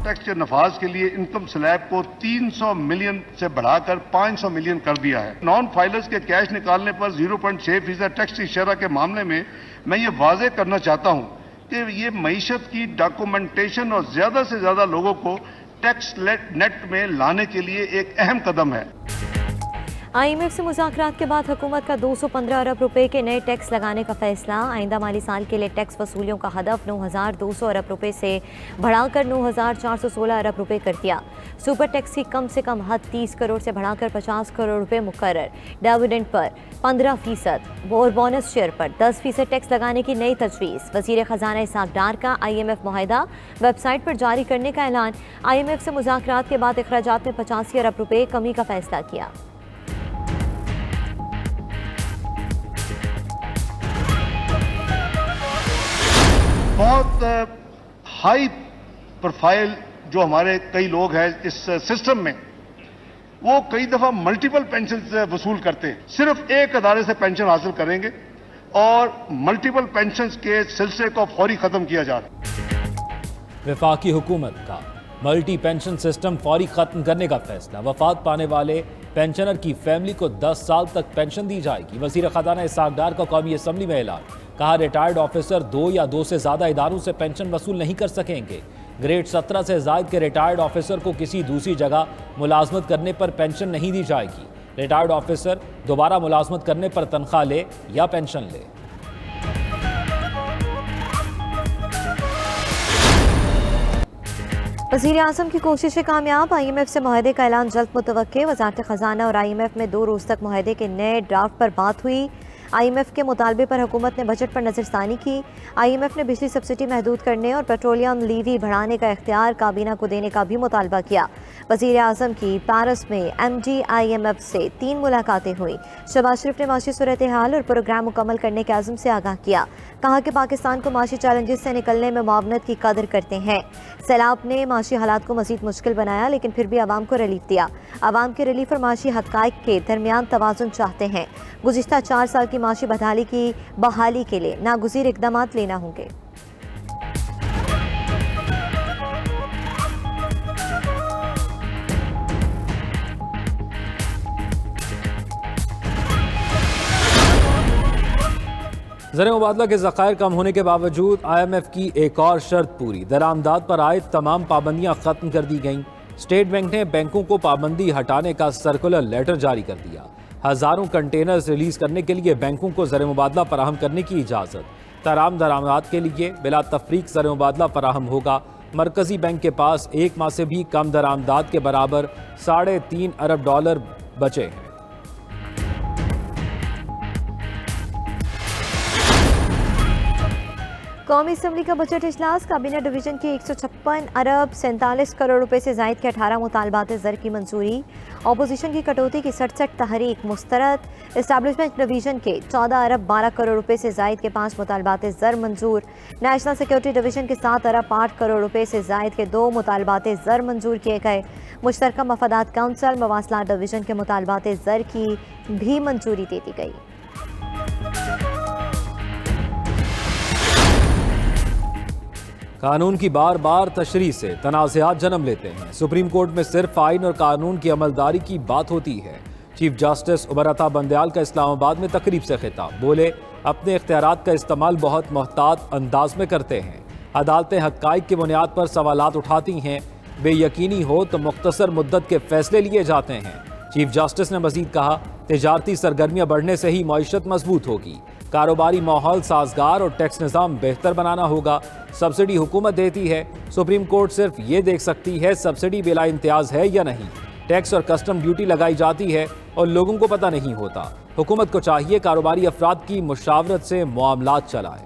Tax के नफाज के लिए इनकम स्लैब को 300 मिलियन से बढ़ाकर 500 मिलियन कर दिया है। नॉन फाइलर्स के कैश निकालने पर 0.6% टैक्स की शरह के मामले में मैं ये वाजे करना चाहता हूँ कि ये मईशत की डॉक्यूमेंटेशन और ज्यादा से ज्यादा लोगों को टैक्स नेट में लाने के लिए एक अहम कदम है। IMF से मुज़ाकरात के बाद हुकूमत का 215 अरब रुपए के नए टैक्स लगाने का फैसला। आइंदा माली साल के लिए टैक्स वसूलियों का हदफ 9,200 अरब रुपए से बढ़ाकर 9,416 अरब रुपए कर दिया। सुपर टैक्स की कम से कम हद 30 करोड़ से बढ़ाकर 50 करोड़ रुपए मुकर्रर। डिविडेंड पर 15% और बोनस शेयर पर 10% टैक्स लगाने की नई तजवीज़। वज़ीर ख़जाना इसहाक डार का IMF मुआहिदा वेबसाइट पर जारी करने का ऐलान। IMF से मुज़ाकरात के बाद अखराजात में 85 अरब रुपए कमी का फैसला किया। बहुत हाई प्रोफाइल जो हमारे कई लोग हैं इस सिस्टम में, वो कई दफा मल्टीपल पेंशन वसूल करते हैं। सिर्फ एक अदारे से पेंशन हासिल करेंगे और मल्टीपल पेंशन के सिलसिले को फौरी खत्म किया जा रहा है। वफाकी हुकूमत का मल्टी पेंशन सिस्टम फौरी खत्म करने का फैसला। वफात पाने वाले पेंशनर की फैमिली को 10 साल तक पेंशन दी जाएगी। वज़ीर ख़जाना इसहाक डार का कौमी असम्बली में ऐलान। कहा, रिटायर्ड ऑफिसर 2 या 2 से ज्यादा इदारों से पेंशन वसूल नहीं कर सकेंगे। ग्रेड 17 से जायद के रिटायर्ड ऑफिसर को किसी दूसरी जगह मुलाजमत करने पर पेंशन नहीं दी जाएगी। रिटायर्ड ऑफिसर दोबारा मुलाजमत करने पर तनख्वाह ले या पेंशन ले। वज़ीर आज़म की कोशिशें कामयाब। IMF से मुआहदे का ऐलान जल्द मुतवक्के। वज़ारत ख़जाना और IMF में 2 रोज़ तक मुआहदे के नए ड्राफ्ट पर बात हुई। IMF के मुतालबे पर हुकूमत ने बजट पर नज़रसानी की। IMF ने बिजली सब्सिडी महदूद करने और पेट्रोलियम लीवी बढ़ाने का इख्तियार काबीना को देने का भी मुतालबा किया। वज़ीर आज़म की पेरिस में MD IMF से 3 मुलाकातें हुई। शहबाज शरीफ ने माशी सूरत हाल और प्रोग्राम मुकम्मल करने के आज़म से आगाह किया। कहा कि पाकिस्तान को माशी चैलेंजेस से निकलने में मुआवनत की कदर करते हैं। सैलाब ने माशी हालात को मज़ीद मुश्किल बनाया, लेकिन फिर भी आवाम को रिलीफ दिया। आवाम के रिलीफ और माशी हक़ाइक़ के दरमियान तवाज़ुन चाहते हैं। गुज़िश्ता 4 साल की माशी बहाली के लिए नागुज़ीर इक़दाम लेना होंगे। ज़र मुबादला के ज़खायर कम होने के बावजूद IMF की एक और शर्त पूरी। दरामदाद पर आयद तमाम पाबंदियां ख़त्म कर दी गईं। स्टेट बैंक ने बैंकों को पाबंदी हटाने का सर्कुलर लेटर जारी कर दिया। हज़ारों कंटेनर्स रिलीज़ करने के लिए बैंकों को ज़र मुबादला फराहम करने की इजाज़त। तमाम दरामदाद के लिए बिला तफरीक ज़र मुबादला फराहम होगा। मरकज़ी बैंक के पास एक माह से भी कम दरामदाद के बराबर $3.5 अरब बचे हैं। कौमी असम्बली का बजट इजलास। काबीना डिवीजन की 156 अरब 47 करोड़ रुपए से जायद के 18 मुतालबात ज़र की मंजूरी। अपोजिशन की कटौती की 67 तहरीक मुस्तरद। इस्टेब्लिशमेंट डिवीजन के 14 अरब 12 करोड़ रुपए से जायद के 5 मुतालबात ज़र मंजूर। नेशनल सिक्योरिटी डिवीजन के 7 अरब 8 करोड़ रुपए से जायद के 2 मुतालबात ज़र मंजूर किए गए। मुश्तरका मफादात काउंसिल मवासलात डिवीजन के मुतालबात ज़र की भी मंजूरी दे दी गई। कानून की बार बार तशरीह से तनाज़ात जन्म लेते हैं। सुप्रीम कोर्ट में सिर्फ आइन और कानून की अमलदारी की बात होती है। चीफ जस्टिस उमर अता बंदयाल का इस्लामाबाद में तकरीब से खिताब। बोले, अपने इख्तियारात का इस्तेमाल बहुत मोहतात अंदाज में करते हैं। अदालतें हक़ाइक़ की बुनियाद पर सवालात उठाती हैं। बेयकीनी हो तो मुख्तसर मुद्दत के फैसले लिए जाते हैं। चीफ जस्टिस ने मजीद कहा, तिजारती सरगर्मियाँ बढ़ने से ही मईशत मजबूत होगी। कारोबारी माहौल साजगार और टैक्स निज़ाम बेहतर बनाना होगा। सब्सिडी हुकूमत देती है। सुप्रीम कोर्ट सिर्फ ये देख सकती है सब्सिडी बिला इम्तियाज़ है या नहीं। टैक्स और कस्टम ड्यूटी लगाई जाती है और लोगों को पता नहीं होता। हुकूमत को चाहिए कारोबारी अफराद की मुशावरत से मामलात चलाए।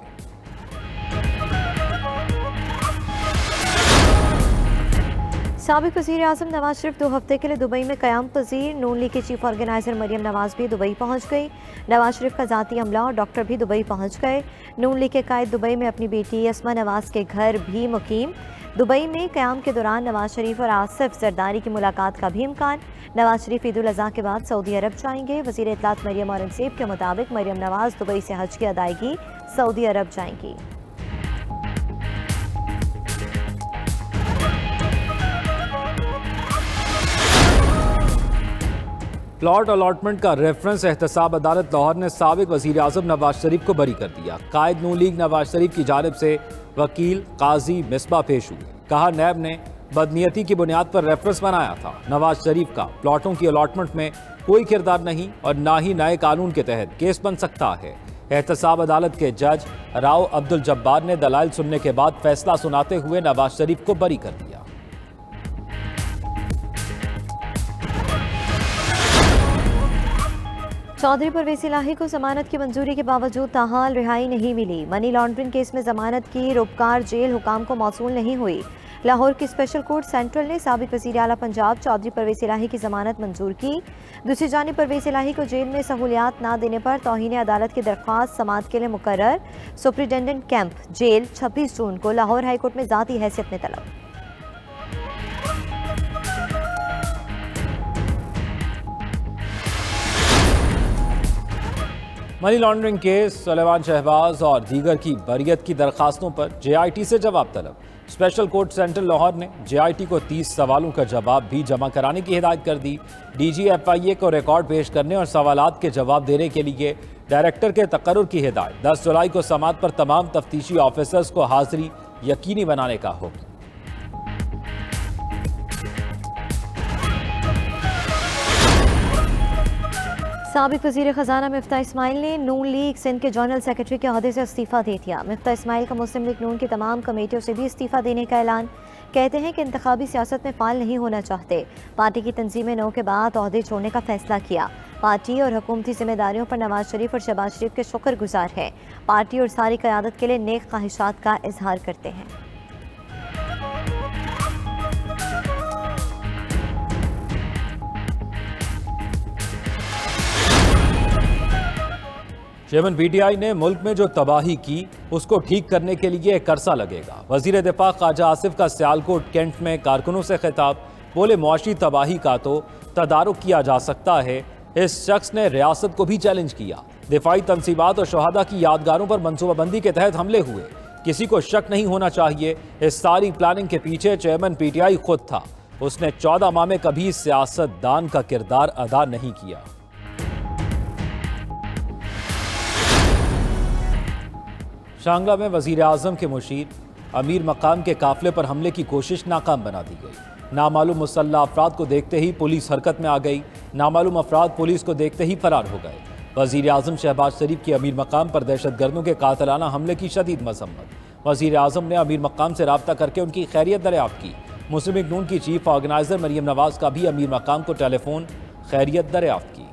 साबिक वज़ीर आज़म नवाज शरीफ 2 हफ्ते के लिए दुबई में क़याम पजीर। नून लीग की चीफ ऑर्गेनाइजर मरियम नवाज भी दुबई पहुंच गई। नवाज शरीफ का ज़ाती अमला और डॉक्टर भी दुबई पहुंच गए। नून लीग के कायद दुबई में अपनी बेटी अस्मा नवाज के घर भी मुकीम। दुबई में क़याम के दौरान नवाज शरीफ और आसिफ जरदारी की मुलाकात का भी इम्कान। नवाज शरीफ ईद उल अज़हा के बाद सऊदी अरब जाएंगे। वज़ीर इत्तलात मरियम औरंगज़ेब के मुताबिक मरियम नवाज दुबई से हज की अदायगी सऊदी अरब जाएंगी। प्लॉट अलॉटमेंट का रेफरेंस एहतसाब अदालत लाहौर ने साबिक वज़ीर आज़म नवाज शरीफ को बरी कर दिया। कायद नून लीग नवाज शरीफ की जानिब से वकील काजी मिसबा पेश हुए। कहा नैब ने बदनीयती की बुनियाद पर रेफरेंस बनाया था। नवाज शरीफ का प्लॉटों की अलॉटमेंट में कोई किरदार नहीं और ना ही नए कानून के तहत केस बन सकता है। एहतसाब अदालत के जज राव अब्दुल जब्बार ने दलाइल सुनने के बाद फैसला सुनाते हुए नवाज शरीफ को बरी कर दिया। चौधरी परवेज इलाही को जमानत की मंजूरी के बावजूद ताहाल रिहाई नहीं मिली। मनी लॉन्ड्रिंग केस में जमानत की रुपकार जेल हुकाम को मौसूल नहीं हुई। लाहौर की स्पेशल कोर्ट सेंट्रल ने साबिक वज़ीर आला पंजाब चौधरी परवेज इलाही की जमानत मंजूर की। दूसरी जानिब परवेज इलाही को जेल में सहूलियात ना देने पर तौहीन अदालत की दरख्वास्त समाअत के लिए मुकर्रर। सुप्रिटेंडेंट कैंप जेल 26 जून को लाहौर हाईकोर्ट में ज़ाती हैसियत में तलब। Money laundering case, Suleman Shahbaz और दीगर की बरियत की दरखास्तों पर JIT से जवाब तलब। स्पेशल कोर्ट सेंट्रल लाहौर ने JIT को 30 सवालों का जवाब भी जमा कराने की हिदायत कर दी। DG FIA को रिकॉर्ड पेश करने और सवालात के जवाब देने के लिए डायरेक्टर के तकर्रुर की हिदायत। 10 जुलाई को समाअत पर तमाम तफ्तीशी ऑफिसर्स को हाजिरी यकीनी बनाने का हुक्म। साबिक वज़ीर ख़जाना मिफ्ता इस्माइल ने नून लीग सिंध के जनरल सेक्रेटरी के अहदे से इस्तीफ़ा दे दिया। मिफ्ता इस्माइल का मुस्लिम लीग नून की तमाम कमेटियों से भी इस्तीफ़ा देने का ऐलान। कहते हैं कि इंतखाबी सियासत में फ़ाल नहीं होना चाहते। पार्टी की तंजीमें 9 के बाद अहदे छोड़ने का फैसला किया। पार्टी और हुकूमती जिम्मेदारियों पर नवाज शरीफ और शहबाज शरीफ के शुक्रगुजार हैं। पार्टी और सारी क़यादत के लिए नेक ख्वाहिशात का इजहार करते हैं। चेयरमैन PTI ने मुल्क में जो तबाही की उसको ठीक करने के लिए एक अरसा लगेगा। वजीर दिफा ख्वाजा आसिफ का सियालकोट कैंट में कारकुनों से खिताब। बोले मुआशी तबाही का तो तदारुक किया जा सकता है। इस शख्स ने रियासत को भी चैलेंज किया। दिफाई तनसीबात और शहादा की यादगारों पर मनसूबाबंदी के तहत हमले हुए। किसी को शक नहीं होना चाहिए, इस सारी प्लानिंग के पीछे चेयरमैन PTI खुद था। उसने 14 माह में कभी सियासतदान का किरदार अदा नहीं किया। शांगला में वज़ीर आज़म के मुशीर अमीर मकाम के काफिले पर हमले की कोशिश नाकाम बना दी गई। नामालूम मुसल्लह अफराद को देखते ही पुलिस हरकत में आ गई। नामालूम अफराद पुलिस को देखते ही फरार हो गए। वज़ीर आज़म शहबाज शरीफ की अमीर मकाम पर दहशतगर्दों के कातलाना हमले की शदीद मज़म्मत। वज़ीर आज़म ने अमीर मकाम से रब्ता करके उनकी खैरियत दरियाफ्त की। मुस्लिम लीग नून की चीफ ऑर्गेनाइज़र मरियम नवाज का भी अमीर मकाम को टेलीफोन खैरियत दरियाफ्त की।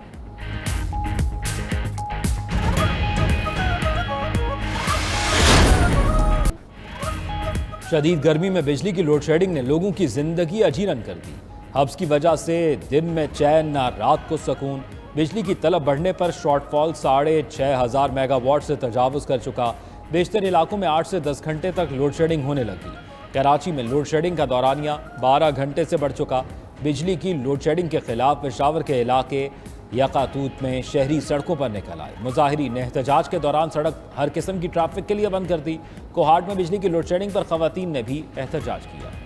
शदीद गर्मी में बिजली की लोड शेडिंग ने लोगों की जिंदगी अजीरन कर दी। हब्स की वजह से दिन में चैन ना रात को सुकून। बिजली की तलब बढ़ने पर शॉर्टफॉल 6500 मेगावाट से तजावुज़ कर चुका। बेशतर इलाकों में 8 से 10 घंटे तक लोड शेडिंग होने लगी। कराची में लोड शेडिंग का दौरानिया 12 घंटे से बढ़ चुका। बिजली की लोड शेडिंग के खिलाफ पेशावर के इलाके यकातूत में शहरी सड़कों पर निकल आए। मुजाहिरीन ने एहतजाज के दौरान सड़क हर किस्म की ट्रैफिक के लिए बंद कर दी। कोहाट में बिजली की लोड शेडिंग पर खवातीन ने भी एहतजाज किया।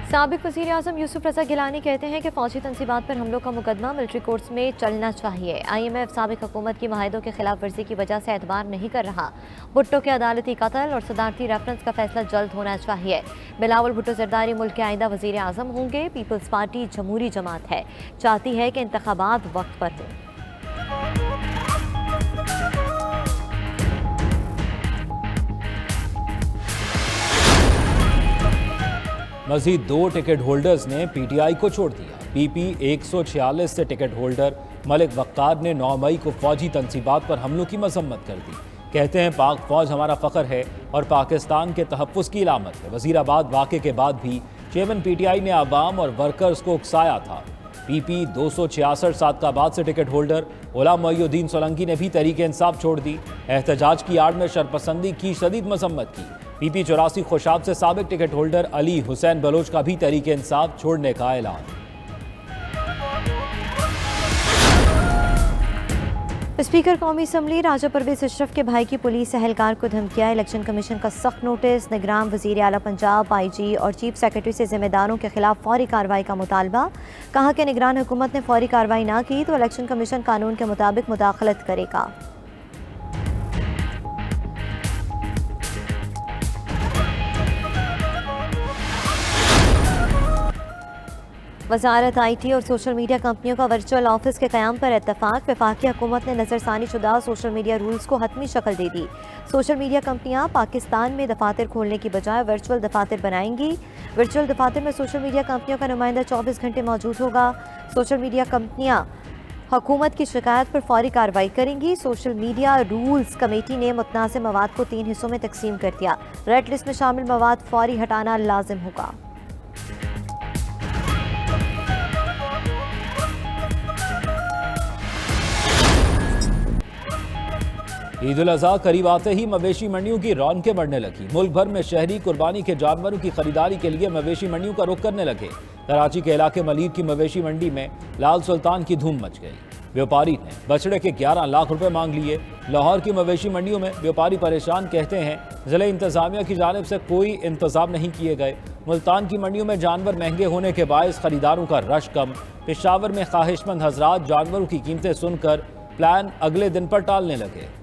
साबिक वज़ीर आज़म यूसुफ रज़ा गिलानी कहते हैं कि फौजी तनसीबात पर हमलों का मुकदमा मिलिट्री कोर्ट्स में चलना चाहिए। IMF साबिक हुकूमत की माहिदों के खिलाफ वर्जी की वजह से एतबार नहीं कर रहा। भुट्टो के अदालती कत्ल और सदारती रेफरेंस का फैसला जल्द होना चाहिए। बिलावल भुट्टो जरदारी मुल्क के आइंदा वज़ीर आज़म होंगे। पीपल्स पार्टी जमहूरी जमात है, चाहती है कि इंतखाबात वक्त पर हों। मजीद 2 टिकट होल्डर्स ने PTI को छोड़ दिया। PP 146 से टिकट होल्डर मलिक वक्कार ने 9 मई को फौजी तनसीबात पर हमलों की मजम्मत कर दी। कहते हैं पाक फौज हमारा फ़ख्र है और पाकिस्तान के तहफ़्फ़ुज़ की इलामत है। वज़ीराबाद वाक़े के बाद भी चेयरमैन PTI ने आवाम और वर्कर्स को उकसाया था। PP 266 सादकाबाद से टिकट होल्डर गुलाम मोइनुद्दीन सोलंकी ने भी तहरीक इंसाफ छोड़ दी। एहतजाज की आड़ में शरपसंदी की शदीद मजम्मत की। PP 84 खुशाब से साबिक टिकट होल्डर अली हुसैन बलोच का भी तहरीक इंसाफ छोड़ने का ऐलान। स्पीकर कौमी असम्बली राजा परवेज अशरफ के भाई की पुलिस एहलकार को धमकिया। इलेक्शन कमीशन का सख्त नोटिस। निगरान वजीर आला पंजाब, IG और चीफ सेक्रेटरी से जिम्मेदारों के खिलाफ फौरी कार्रवाई का मुतालबा। कहा कि निगरान हुकूमत ने फौरी कार्रवाई ना की तो इलेक्शन कमीशन कानून के मुताबिक मुदाखलत करेगा। वजारत IT और सोशल मीडिया कंपनियों का वर्चुअल ऑफिस के क़याम पर इत्तफाक। वफाकी हुकूमत ने नज़रसानी शुदा सोशल मीडिया रूल्स को हतमी शक्ल दे दी। सोशल मीडिया कंपनियां पाकिस्तान में दफातर खोलने की बजाय वर्चुअल दफातर बनाएंगी। वर्चुअल दफातर में सोशल मीडिया कंपनियों का नुमाइंदा 24 घंटे मौजूद होगा। सोशल मीडिया कंपनियां हुकूमत की शिकायत पर फौरी कार्रवाई करेंगी। सोशल मीडिया रूल्स कमेटी ने मुतनाज़ मवाद को 3 हिस्सों में तकसीम कर दिया। रेड लिस्ट में शामिल मवाद फौरी हटाना लाजिम होगा। ईद उल अज़हा करीब आते ही मवेशी मंडियों की रौनकें बढ़ने लगी। मुल्क भर में शहरी कुर्बानी के जानवरों की खरीदारी के लिए मवेशी मंडियों का रुख करने लगे। कराची के इलाके मलीर की मवेशी मंडी में लाल सुल्तान की धूम मच गई। व्यापारी ने बछड़े के 11 लाख रुपए मांग लिए। लाहौर की मवेशी मंडियों में व्यापारी परेशान, कहते हैं जिला इंतजामिया की जानिब से कोई इंतजाम नहीं किए गए। मुल्तान की मंडियों में जानवर महंगे होने के बायस खरीदारों का रश कम। पेशावर में ख्वाहिशमंद हजरात जानवरों की कीमतें सुनकर प्लान अगले दिन पर टालने लगे।